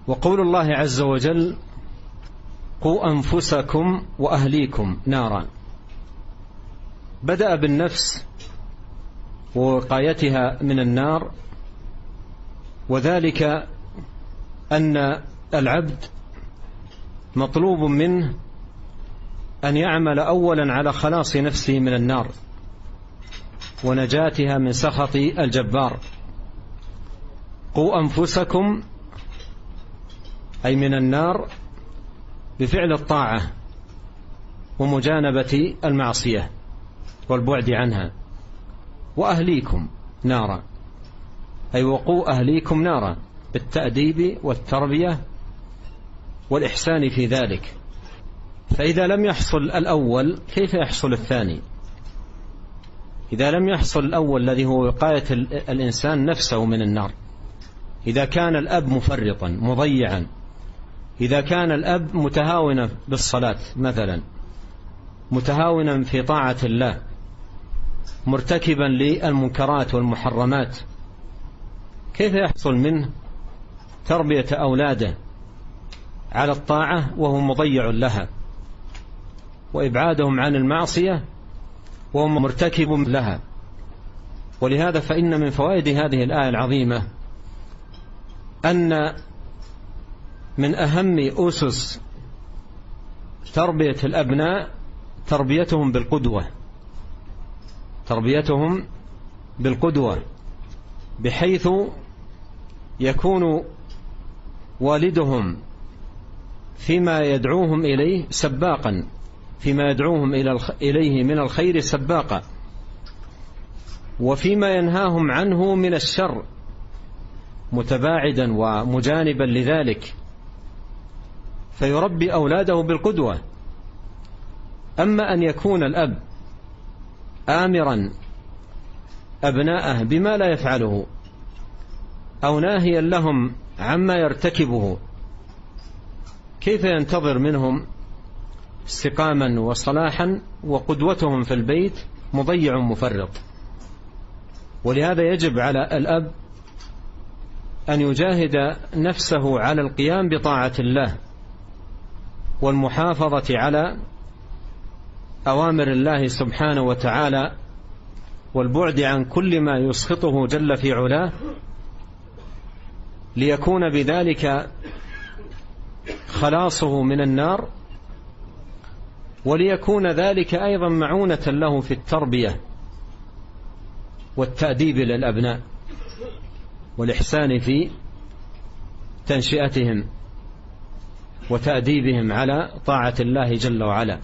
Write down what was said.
وقول الله عز وجل: قوا أنفسكم وأهليكم نارا، بدأ بالنفس ووقايتها من النار، وذلك أن العبد مطلوب منه أن يعمل أولا على خلاص نفسه من النار ونجاتها من سخط الجبار. قوا أنفسكم أي من النار بفعل الطاعة ومجانبة المعصية والبعد عنها. وأهليكم نارا أي وقوا أهليكم نارا بالتأديب والتربية والإحسان في ذلك. فإذا لم يحصل الأول كيف يحصل الثاني؟ إذا لم يحصل الأول الذي هو وقاية الإنسان نفسه من النار، إذا كان الأب مفرطا مضيعا، إذا كان الأب متهاونا بالصلاة مثلا، متهاونا في طاعة الله، مرتكبا للمنكرات والمحرمات، كيف يحصل منه تربية أولاده على الطاعة وهو مضيع لها، وإبعادهم عن المعصية وهو مرتكب لها؟ ولهذا فإن من فوائد هذه الآية العظيمة أن من أهم أسس تربية الأبناء تربيتهم بالقدوة، بحيث يكون والدهم فيما يدعوهم إليه سباقا، فيما يدعوهم إليه من الخير سباقا، وفيما ينهاهم عنه من الشر متباعدا ومجانبا لذلك، فيربي أولاده بالقدوة. أما أن يكون الأب آمرا أبناءه بما لا يفعله أو ناهيا لهم عما يرتكبه، كيف ينتظر منهم استقاما وصلاحا وقدوتهم في البيت مضيع مفرط؟ ولهذا يجب على الأب أن يجاهد نفسه على القيام بطاعة الله والمحافظة على أوامر الله سبحانه وتعالى والبعد عن كل ما يسخطه جل في علاه، ليكون بذلك خلاصه من النار، وليكون ذلك أيضا معونة له في التربية والتأديب للأبناء والإحسان في تنشئتهم وتأديبهم على طاعة الله جل وعلا.